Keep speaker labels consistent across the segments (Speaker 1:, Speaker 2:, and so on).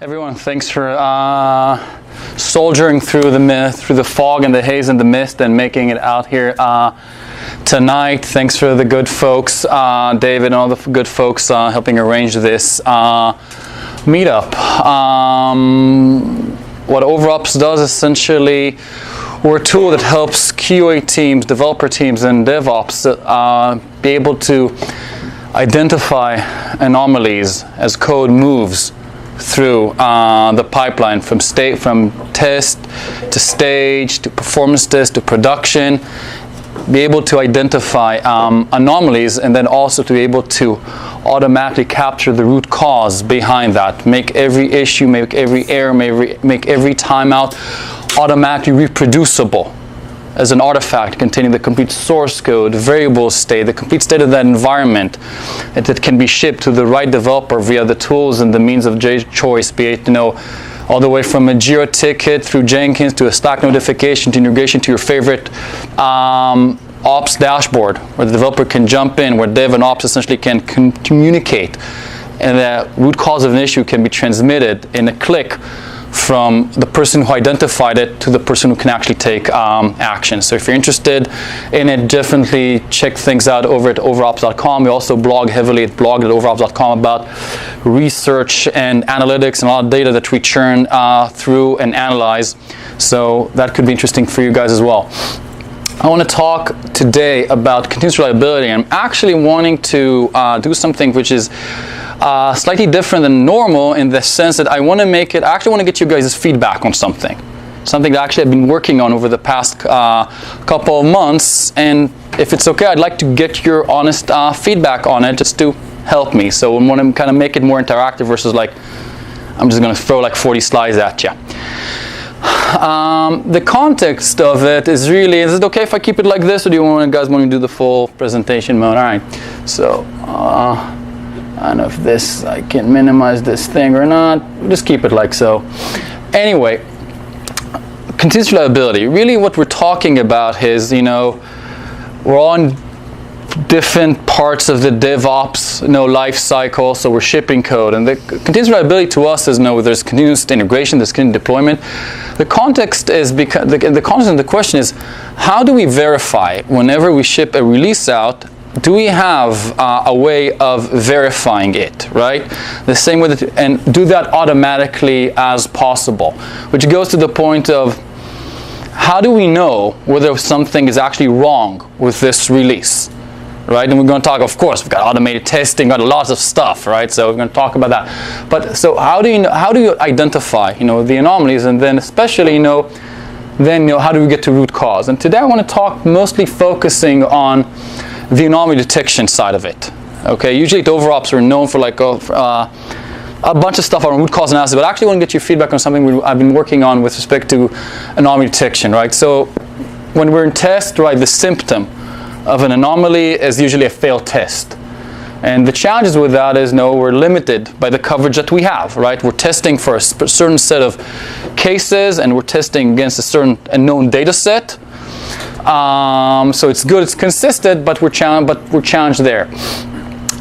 Speaker 1: Everyone, thanks for soldiering through the fog and the haze and the mist and making it out here tonight. Thanks for the good folks, David and all the good folks helping arrange this meetup. What Overops does essentially, we're a tool that helps QA teams, developer teams, and DevOps be able to identify anomalies as code moves through the pipeline from test to stage to performance test to production, be able to identify anomalies, and then also to be able to automatically capture the root cause behind that, make every issue, make every error, make every timeout automatically reproducible as an artifact containing the complete source code, variable state, the complete state of that environment, and that can be shipped to the right developer via the tools and the means of choice, be it, all the way from a Jira ticket through Jenkins to a Slack notification to integration to your favorite ops dashboard, where the developer can jump in, where dev and ops essentially can communicate, and the root cause of an issue can be transmitted in a click from the person who identified it to the person who can actually take action. So if you're interested in it, definitely check things out over at overops.com. We also blog heavily at blog.overops.com about research and analytics and a lot of data that we churn through and analyze. So that could be interesting for you guys as well. I want to talk today about continuous reliability. I'm actually wanting to do something which is slightly different than normal, in the sense that I actually want to get you guys' feedback on something that actually I've been working on over the past couple of months, and if it's okay, I'd like to get your honest feedback on it just to help me. So I want to kind of make it more interactive versus like I'm just going to throw like 40 slides at you. The context of it is it okay if I keep it like this, or do you guys want me to do the full presentation mode? All right, so I don't know if I can minimize this thing or not. Just keep it like so. Anyway, continuous reliability. Really what we're talking about is, we're on different parts of the DevOps life cycle, so we're shipping code. And the continuous reliability to us is there's continuous integration, there's continuous deployment. The context is because the context of the question is, how do we verify whenever we ship a release out? Do we have a way of verifying it, right? The same way and do that automatically as possible, which goes to the point of, how do we know whether something is actually wrong with this release, right? And we're going to talk, of course, we've got automated testing, got lots of stuff, right? So we're going to talk about that. But so how do you identify, the anomalies, and then especially, how do we get to root cause? And today I want to talk mostly focusing on the anomaly detection side of it. Okay, usually at Overops we're known for a bunch of stuff on root cause analysis, but I actually want to get your feedback on something I've been working on with respect to anomaly detection, right? So when we're in test, right, the symptom of an anomaly is usually a failed test. And the challenges with that is, we're limited by the coverage that we have, right? We're testing for a certain set of cases, and we're testing against a certain known data set. So it's good, it's consistent, but we're challenged there,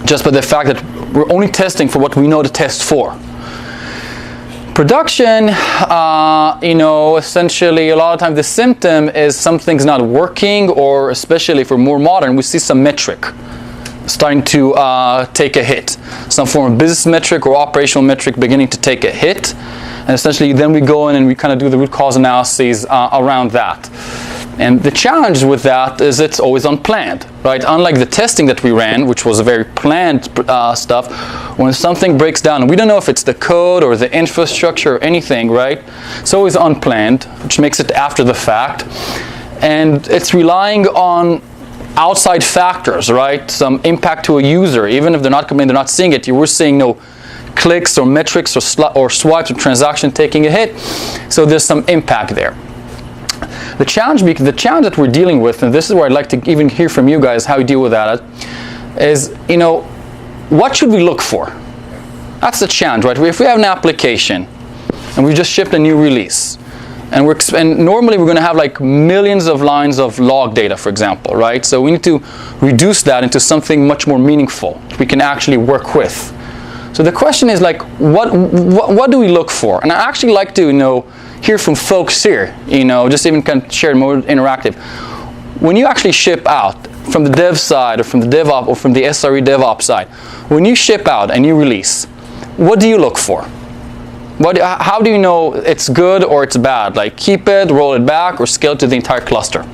Speaker 1: just by the fact that we're only testing for what we know to test for. Production, essentially a lot of times the symptom is something's not working, or especially if we're more modern, we see some metric starting to take a hit. Some form of business metric or operational metric beginning to take a hit. And essentially then we go in and we kind of do the root cause analyses around that. And the challenge with that is it's always unplanned, right? Unlike the testing that we ran, which was a very planned stuff, when something breaks down, and we don't know if it's the code or the infrastructure or anything, right? It's always unplanned, which makes it after the fact. And it's relying on outside factors, right? Some impact to a user, even if they're not coming, they're not seeing it. We're seeing no clicks or metrics or swipes or transaction taking a hit. So there's some impact there. The challenge that we're dealing with, and this is where I'd like to even hear from you guys how you deal with that, is, what should we look for? That's the challenge, right? If we have an application and we just shipped a new release, And normally we're going to have like millions of lines of log data, for example, right? So we need to reduce that into something much more meaningful we can actually work with. So the question is like, what do we look for? And I actually like to hear from folks here, just even kind of share more interactive. When you actually ship out from the dev side or from the DevOps or from the SRE DevOps side, when you ship out and you release, what do you look for? How do you know it's good or it's bad? Like keep it, roll it back, or scale it to the entire cluster?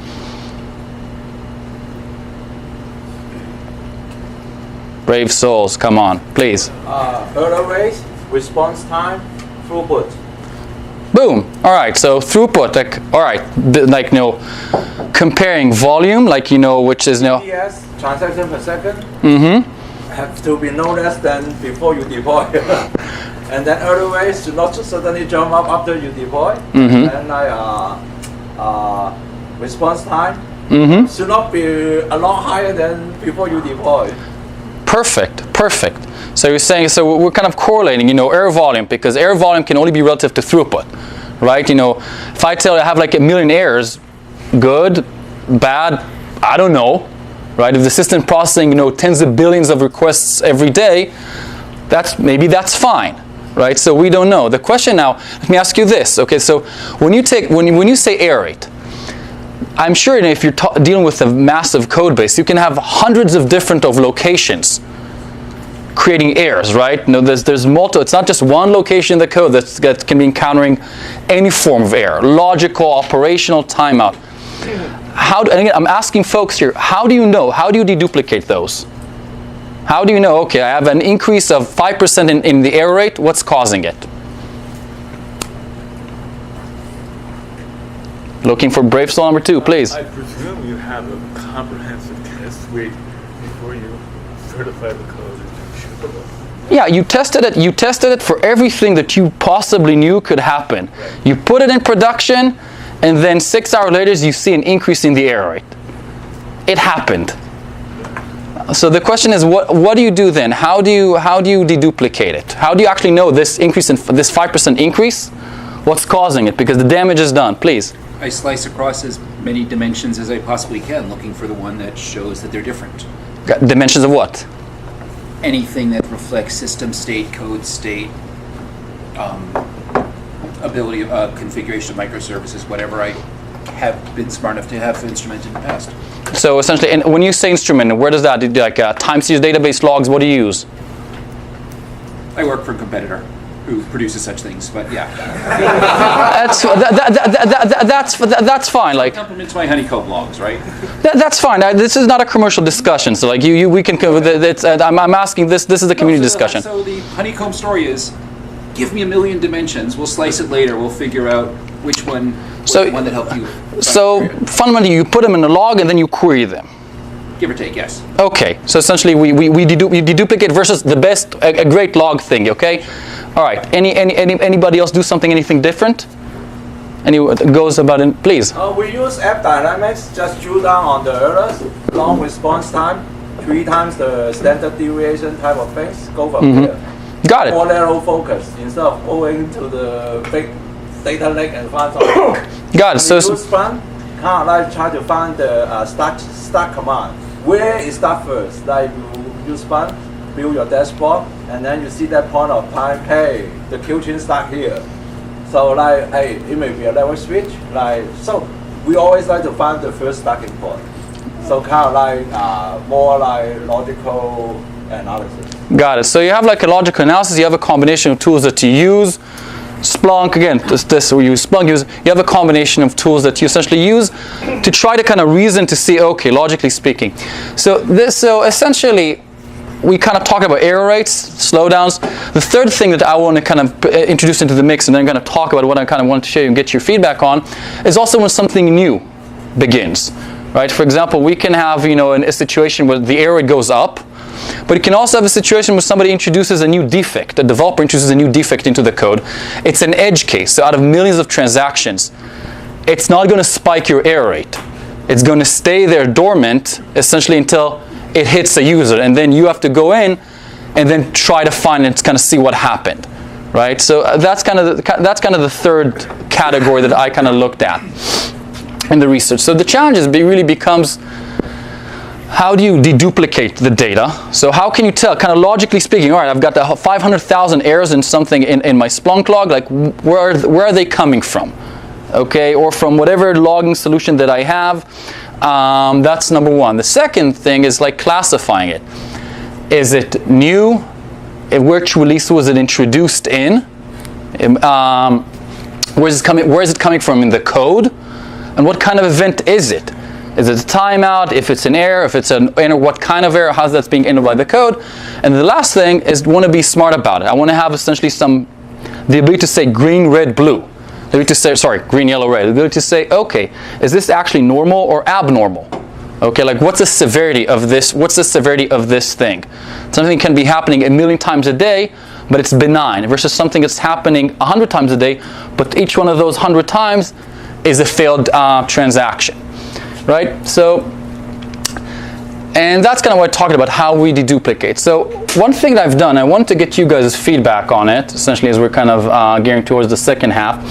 Speaker 1: Brave souls, come on, please.
Speaker 2: Error rate, response time, throughput.
Speaker 1: Boom. All right. So throughput, like, all right, comparing volume, like which is
Speaker 2: TPS, transaction per second. Have to be no less than before you deploy. And then error rate should not suddenly jump up after you deploy. And response time should not be a lot higher than before you deploy.
Speaker 1: Perfect. So you're saying, so we're kind of correlating, error volume, because error volume can only be relative to throughput, right? If I tell you I have like 1 million errors, good, bad, I don't know, right? If the system processing, tens of billions of requests every day, that's fine, right? So we don't know. The question now, let me ask you this, okay? So when you say error rate, I'm sure if you're dealing with a massive code base, you can have hundreds of different locations creating errors, right? There's multiple. It's not just one location in the code that can be encountering any form of error, logical, operational, timeout. And again, I'm asking folks here, how do you know? How do you deduplicate those? How do you know, okay, I have an increase of 5% in the error rate, what's causing it? Looking for brave soul number 2, please.
Speaker 3: I presume you have a comprehensive test suite before you certify the code.
Speaker 1: Yeah, you tested it for everything that you possibly knew could happen. Right. You put it in production, and then 6 hours later you see an increase in the error rate. It happened. So the question is, what do you do then? How do you deduplicate it? How do you actually know this increase in this 5% increase? What's causing it? Because the damage is done. Please.
Speaker 4: I slice across as many dimensions as I possibly can, looking for the one that shows that they're different.
Speaker 1: Dimensions of what?
Speaker 4: Anything that reflects system state, code state, ability of configuration of microservices, whatever I have been smart enough to have instrumented in the past.
Speaker 1: So essentially, and when you say instrument, where does that do? Like time series database logs? What do you use?
Speaker 4: I work for a competitor who produces such things, but yeah. That's fine. Like complements my honeycomb logs, right?
Speaker 1: That's fine. This is not a commercial discussion. So like we can. I'm asking this. This is a community discussion.
Speaker 4: So the honeycomb story is, give me 1 million dimensions. We'll slice it later. We'll figure out which one was the one that helped you.
Speaker 1: So fundamentally, you put them in a log and then you query them.
Speaker 4: Give or take, yes.
Speaker 1: Okay. So essentially, we deduplicate versus the best a great log thing. Okay. All right. Anybody else do anything different? Goes about it, please.
Speaker 2: We use App Dynamics, just drill down on the errors, long response time, 3 times the standard deviation type of things, go from there.
Speaker 1: Got it.
Speaker 2: More narrow focus, instead of going to the big data lake and find something.
Speaker 1: Got it. So
Speaker 2: use Splunk, kind of like try to find the start command. Where is that first? Like you use Splunk, build your dashboard, and then you see that point of time, hey, the queue chain start here. So like, hey, it may be a level switch. So we always like to find the first starting point. So kind of like more like logical analysis.
Speaker 1: Got it. So you have like a logical analysis. You have a combination of tools that you use. Splunk, again, we use Splunk. You have a combination of tools that you essentially use to try to kind of reason to see, okay, logically speaking. So essentially, we kind of talk about error rates, slowdowns. The third thing that I want to kind of introduce into the mix, and then I'm going to talk about what I kind of want to show you and get your feedback on, is also when something new begins, right? For example, we can have a situation where the error rate goes up, but you can also have a situation where somebody introduces a new defect, a developer introduces a new defect into the code. It's an edge case, so out of millions of transactions, it's not going to spike your error rate. It's going to stay there dormant, essentially until it hits a user, and then you have to go in and then try to find and kind of see what happened, right? So that's kind of the third category that I kind of looked at in the research. So the challenge really becomes, how do you deduplicate the data? So how can you tell, kind of logically speaking, all right, I've got the 500,000 errors in something in my Splunk log, like where are they coming from? Okay, or from whatever logging solution that I have. That's number one. The second thing is like classifying it. Is it new? Which release was it introduced in? Where is it coming from in the code? And what kind of event is it? Is it a timeout? If it's an error, if it's an error, what kind of error? How's that being entered by the code? And the last thing is, want to be smart about it. I want to have essentially the ability to say green, red, blue. The ability to say, sorry, green, yellow, red. The ability to say, okay, is this actually normal or abnormal? Okay, like what's the severity of this? What's the severity of this thing? Something can be happening 1,000,000 times a day, but it's benign, versus something that's happening 100 times a day, but each one of those 100 times is a failed transaction, right? So, and that's kind of what I talked about, how we deduplicate. So one thing that I've done, I wanted to get you guys' feedback on it, essentially as we're kind of gearing towards the second half,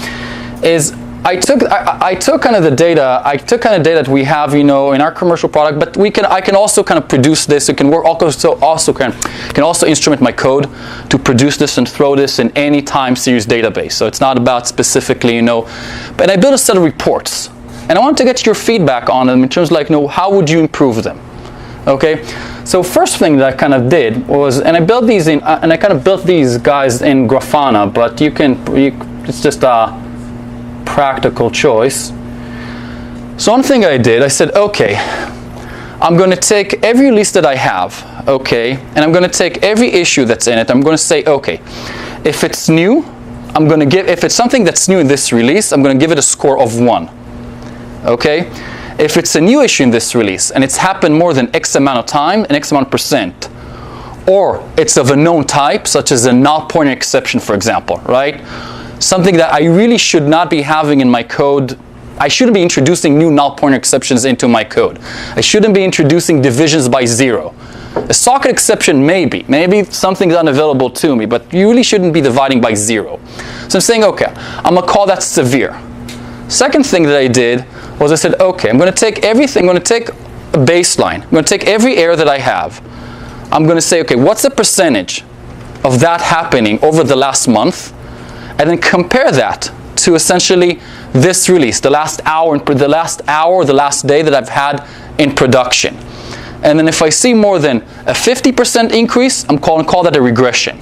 Speaker 1: is I took kind of the data. I took kind of data that we have, in our commercial product, but I can also kind of produce this. It can work also can also instrument my code to produce this and throw this in any time series database. So it's not about specifically, But I built a set of reports, and I wanted to get your feedback on them in terms of like, how would you improve them? Okay. So first thing that I kind of did was, and I built these in, and I kind of built these guys in Grafana, but it's just a practical choice. So one thing I did, I said, okay, I'm going to take every release that I have, okay, and I'm going to take every issue that's in it. I'm going to say, okay, if it's new, if it's something that's new in this release, I'm going to give it a score of 1. Okay? If it's a new issue in this release and it's happened more than X amount of time and X amount of percent, or it's of a known type, such as a null pointer exception, for example, right? Something that I really should not be having in my code. I shouldn't be introducing new null pointer exceptions into my code. I shouldn't be introducing divisions by 0. A socket exception maybe something's unavailable to me, but you really shouldn't be dividing by 0. So I'm saying, okay, I'm gonna call that severe. Second thing that I did was I said, okay, I'm gonna take everything, I'm gonna take a baseline, I'm gonna take every error that I have, I'm gonna say, okay, what's the percentage of that happening over the last month? And then compare that to essentially this release, the last hour, the last day that I've had in production. And then if I see more than a 50% increase, I'm call that a regression.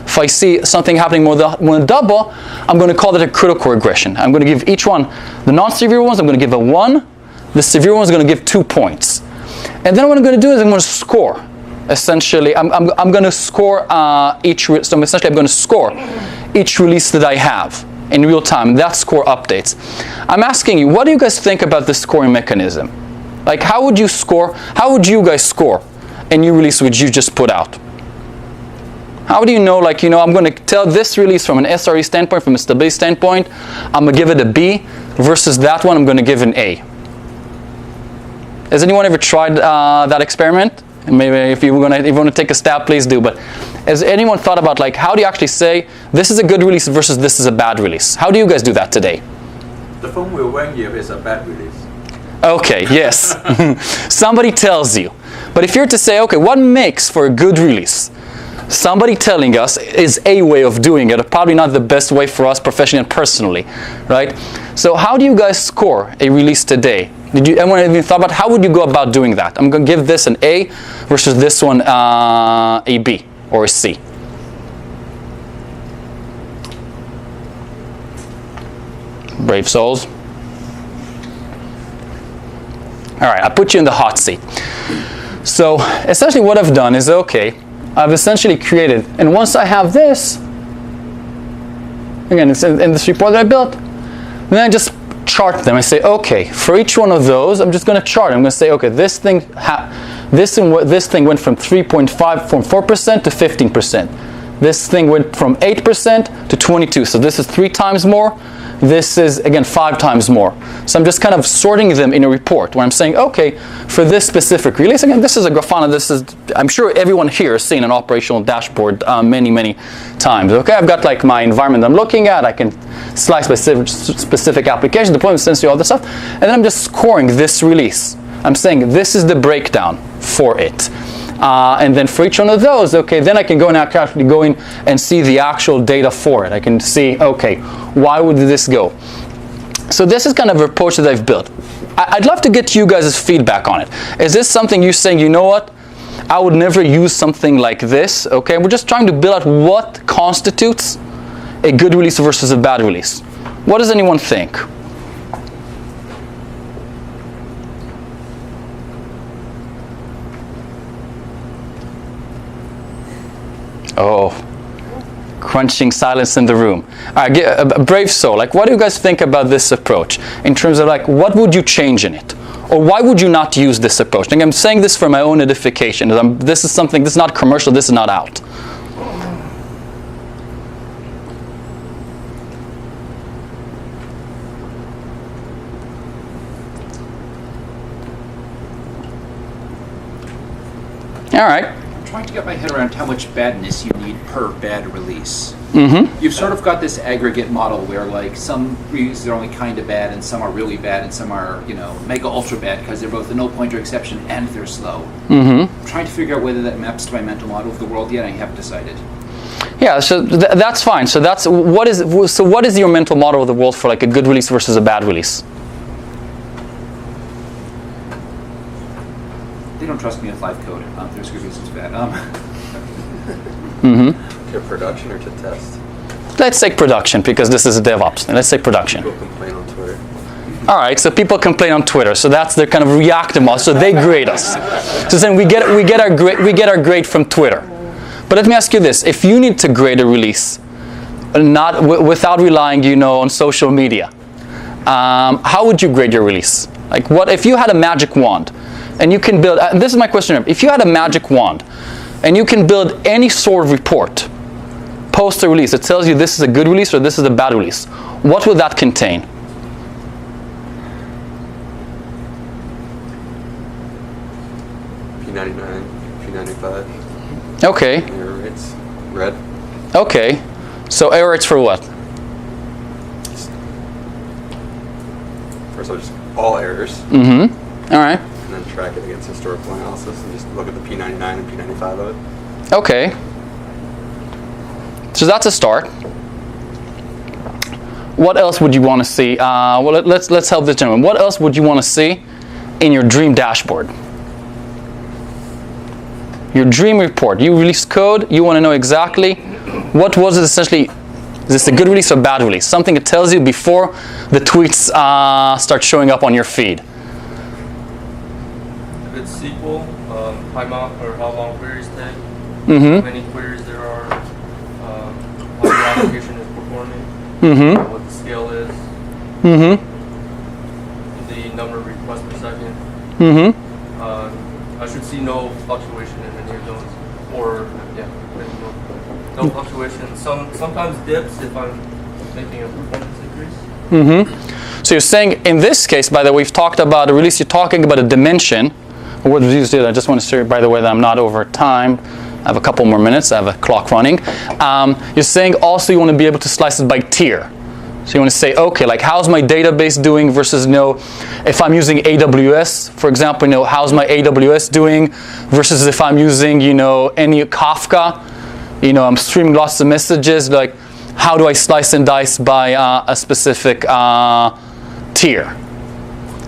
Speaker 1: If I see something happening more than double, I'm going to call that a critical regression. I'm going to give each one, the non-severe ones, I'm going to give a 1. The severe ones, I'm going to give 2 points. And then what I'm going to do is I'm going to score. Essentially, I'm going to score so essentially I'm going to score each release that I have in real time. That score updates. I'm asking you, what do you guys think about this scoring mechanism? Like, how would you guys score a new release which you just put out? How do you know, I'm going to tell this release from an SRE standpoint, from a stability standpoint, I'm going to give it a B, versus that one I'm going to give an A. Has anyone ever tried that experiment? And maybe if you want to take a stab, please do. But has anyone thought about how do you actually say this is a good release versus this is a bad release? How do you guys do that today?
Speaker 2: The phone will ring if it's a bad release.
Speaker 1: Okay, yes. Somebody tells you. But if you're to say, okay, what makes for a good release? Somebody telling us is a way of doing it, probably not the best way for us professionally and personally, right? So how do you guys score a release today? Did you anyone even thought about how would you go about doing that? I'm going to give this an A versus this one a B or a C. Brave souls. All right, I put you in the hot seat. So essentially what I've done is, okay, I've essentially created, and once I have this, again, it's in this report that I built, then I just chart them. I say, okay, for each one of those, I'm just going to chart. I'm going to say, okay, this thing went from 3.5, from 4% to 15%. This thing went from 8% to 22. So this is 3 times more. This is, again, 5 times more. So I'm just kind of sorting them in a report where I'm saying, okay, for this specific release, again, this is a Grafana. This is, I'm sure everyone here has seen an operational dashboard many, many times. Okay, I've got like my environment I'm looking at. I can slice specific application, deployment, sensory, all this stuff. And then I'm just scoring this release. I'm saying this is the breakdown for it. And then for each one of those, okay, then I can go now actually go in and see the actual data for it. I can see, okay, why would this go? So this is kind of an approach that I've built. I'd love to get you guys' feedback on it. Is this something you're saying, you know what, I would never use something like this, okay? We're just trying to build out what constitutes a good release versus a bad release. What does anyone think? Oh, crunching silence in the room. All right, a brave soul. Like, what do you guys think about this approach in terms of like, what would you change in it, or why would you not use this approach? And I'm saying this for my own edification. This is something. This is not commercial. This is not out. All right.
Speaker 4: Trying to get my head around how much badness you need per bad release.
Speaker 1: Mm-hmm.
Speaker 4: You've sort of got this aggregate model where like some releases are only kind of bad and some are really bad and some are, you know, mega ultra bad because they're both a null pointer exception and they're slow.
Speaker 1: Mm-hmm.
Speaker 4: I'm trying to figure out whether that maps to my mental model of the world yet. I haven't decided.
Speaker 1: Yeah, so that's fine. So that's what is your mental model of the world for like a good release versus a bad release?
Speaker 4: They don't trust me with live code. There's good reasons for that.
Speaker 2: To production or to test?
Speaker 1: Let's take production because this is a DevOps thing. Let's say production.
Speaker 2: People complain on Twitter.
Speaker 1: All right, so people complain on Twitter. So that's their kind of reactive model. So they grade us. So then we get our grade from Twitter. But let me ask you this: if you need to grade a release, not without relying, you know, on social media, how would you grade your release? Like, what if you had a magic wand? And you can build, this is my question, if you had a magic wand and you can build any sort of report post a release that tells you this is a good release or this is a bad release, what would that contain?
Speaker 2: P99, P95.
Speaker 1: Okay.
Speaker 2: Error rates, red.
Speaker 1: Okay. So error rates for what?
Speaker 2: First of all, just all errors.
Speaker 1: Mm-hmm. All right.
Speaker 2: And then track it against historical analysis and just look at the P99 and P95 of it.
Speaker 1: Okay. So that's a start. What else would you want to see? Well, let's help this gentleman. What else would you want to see in your dream dashboard? Your dream report. You release code. You want to know exactly what was it essentially. Is this a good release or bad release? Something that tells you before the tweets start showing up on your feed.
Speaker 5: If it's SQL, timeout or how long queries take,
Speaker 1: Mm-hmm.
Speaker 5: how many queries there are, how the application is performing,
Speaker 1: Mm-hmm.
Speaker 5: what the scale is,
Speaker 1: Mm-hmm.
Speaker 5: the number of requests per second.
Speaker 1: Mm-hmm.
Speaker 5: I should see no fluctuation in any of those, or no fluctuation. Sometimes dips if I'm making a performance increase.
Speaker 1: Mm-hmm. So you're saying in this case, by the way, we've talked about a release. You're talking about a dimension. What we did, I just want to say, by the way, that I'm not over time. I have a couple more minutes. I have a clock running. You're saying also you want to be able to slice it by tier. So you want to say, okay, like how's my database doing versus, you know, if I'm using AWS, for example, you know, how's my AWS doing versus if I'm using, you know, any Kafka, you know, I'm streaming lots of messages. Like, how do I slice and dice by a specific tier?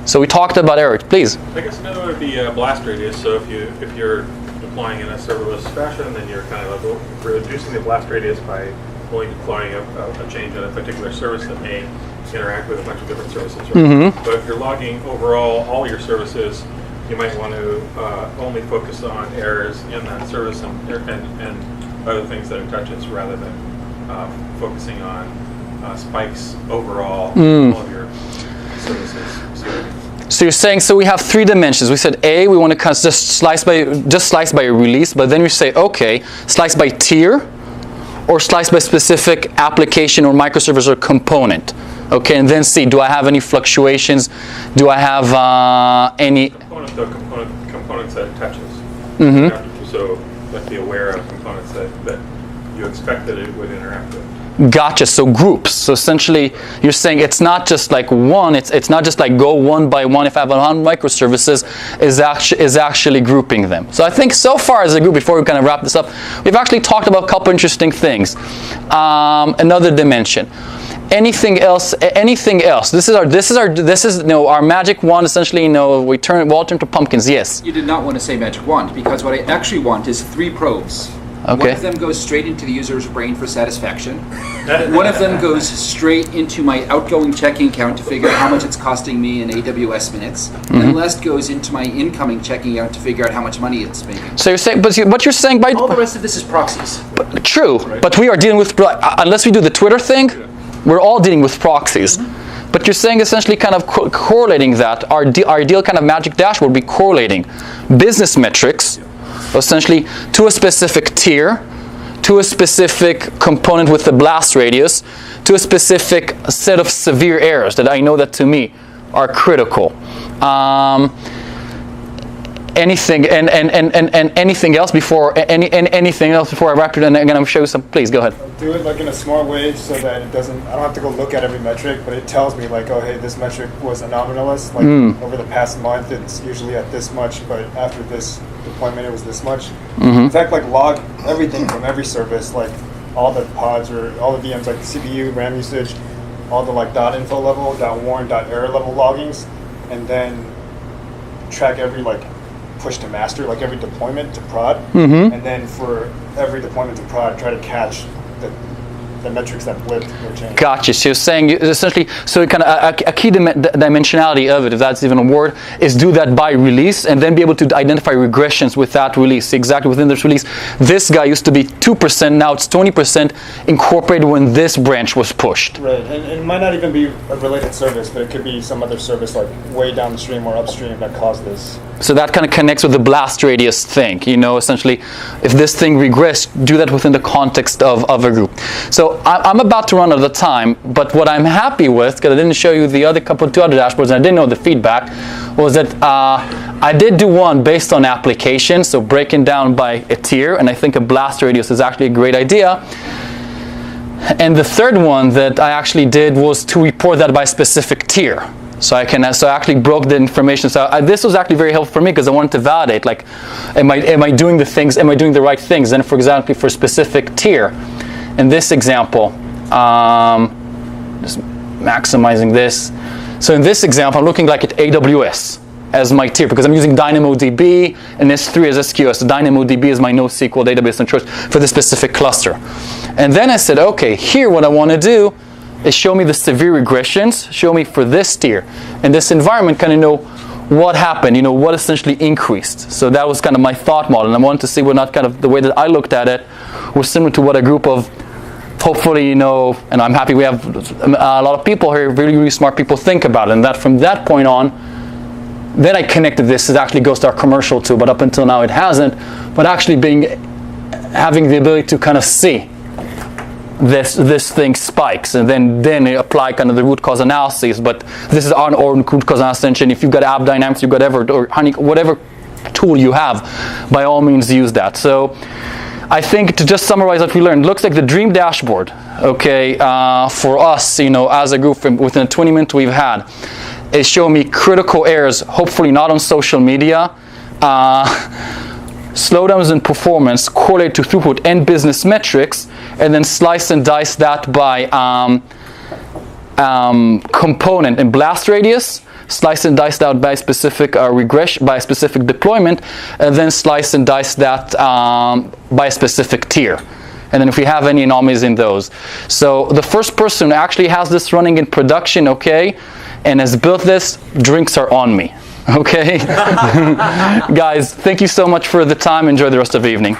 Speaker 1: So we talked about error. Please.
Speaker 3: I guess another would be blast radius. So if you're deploying in a serverless fashion, then you're kind of reducing the blast radius by only deploying a change in a particular service that may interact with a bunch of different services. Right?
Speaker 1: Mm-hmm.
Speaker 3: But if you're logging overall all your services, you might want to only focus on errors in that service and other things that it touches, rather than focusing on spikes overall all of your services.
Speaker 1: So you're saying, so we have 3 dimensions. We said A, we want to kind of just slice by a release, but then we say, okay, slice by tier, or slice by specific application or microservice or component. Okay, and then see, do I have any fluctuations? Do I have any...
Speaker 3: Components that it touches.
Speaker 1: Mm-hmm.
Speaker 3: So, like be aware of components that you expect that it would interact with.
Speaker 1: Gotcha. So groups. So essentially, you're saying it's not just like one. It's not just like go one by one. If I have 100 microservices, is actually grouping them. So I think so far as a group, before we kind of wrap this up, we've actually talked about a couple interesting things. Another dimension. Anything else? Anything else? This is our magic wand. Essentially, we all turn to pumpkins. Yes.
Speaker 4: You did not want to say magic wand, because what I actually want is 3 probes.
Speaker 1: Okay.
Speaker 4: One of them goes straight into the user's brain for satisfaction. One of them goes straight into my outgoing checking account to figure out how much it's costing me in AWS minutes.
Speaker 1: Mm-hmm.
Speaker 4: And the rest goes into my incoming checking account to figure out how much money it's making.
Speaker 1: So you're saying, but what you're saying by
Speaker 4: All the rest of this is proxies.
Speaker 1: true, but we are dealing with, unless we do the Twitter thing, we're all dealing with proxies. Mm-hmm. But you're saying essentially kind of correlating that. Our ideal kind of magic dashboard would be correlating business metrics, essentially to a specific tier, to a specific component with the blast radius, to a specific set of severe errors that I know that to me are critical. Anything and anything else before anything else before I wrap it, and I'm going to show you some. Please go ahead.
Speaker 6: Do it like in a smart way so that it doesn't. I don't have to go look at every metric, but it tells me like, oh hey, this metric was anomalous. Like over the past month, it's usually at this much, but after this deployment, it was this much. In fact, like log everything from every service, like all the pods or all the VMs, like the CPU, RAM usage, all the like .info level, .warn, .error level loggings, and then track every like push to master, like every deployment to prod, and then for every deployment to prod, try to catch the metrics that blipped or changed.
Speaker 1: Gotcha. So you're saying essentially, so kind of a key dimensionality of it, if that's even a word, is do that by release and then be able to identify regressions with that release. Exactly within this release, this guy used to be 2%, now it's 20% incorporated when this branch was pushed.
Speaker 6: Right, and it might not even be a related service, but it could be some other service like way downstream or upstream that caused this.
Speaker 1: So that kind of connects with the blast radius thing, essentially, if this thing regressed, do that within the context of a group. So I'm about to run out of time, but what I'm happy with, because I didn't show you the other two other dashboards, and I didn't know the feedback, was that I did do one based on application, so breaking down by a tier, and I think a blast radius is actually a great idea. And the third one that I actually did was to report that by specific tier. So I actually broke the information. So this was actually very helpful for me because I wanted to validate, like, am I doing the things? Am I doing the right things? And for example, for a specific tier, in this example, just maximizing this. So in this example, I'm looking like at AWS as my tier because I'm using DynamoDB and S3 as SQS. So DynamoDB is my NoSQL database and choice for this specific cluster. And then I said, okay, here what I want to do is show me the severe regressions, show me for this tier. And this environment kind of know what happened, what essentially increased. So that was kind of my thought model. And I wanted to see whether not kind of the way that I looked at it was similar to what a group of, hopefully, and I'm happy we have a lot of people here, really, really smart people think about it. And that from that point on, then I connected this. It actually goes to our commercial too, but up until now it hasn't. But actually having the ability to kind of see this thing spikes, and then apply kind of the root cause analysis. But this is our own root cause analysis. And if you've got App Dynamics, you've got whatever tool you have, by all means use that. So I think to just summarize what we learned, looks like the dream dashboard, okay, for us, as a group within the 20 minutes we've had, is showing me critical errors, hopefully not on social media, slowdowns in performance correlate to throughput and business metrics, and then slice and dice that by component and blast radius, slice and dice that by specific regression, by specific deployment, and then slice and dice that by a specific tier. And then if we have any anomalies in those. So the first person who actually has this running in production, okay, and has built this, drinks are on me. Okay? Guys, thank you so much for the time. Enjoy the rest of the evening.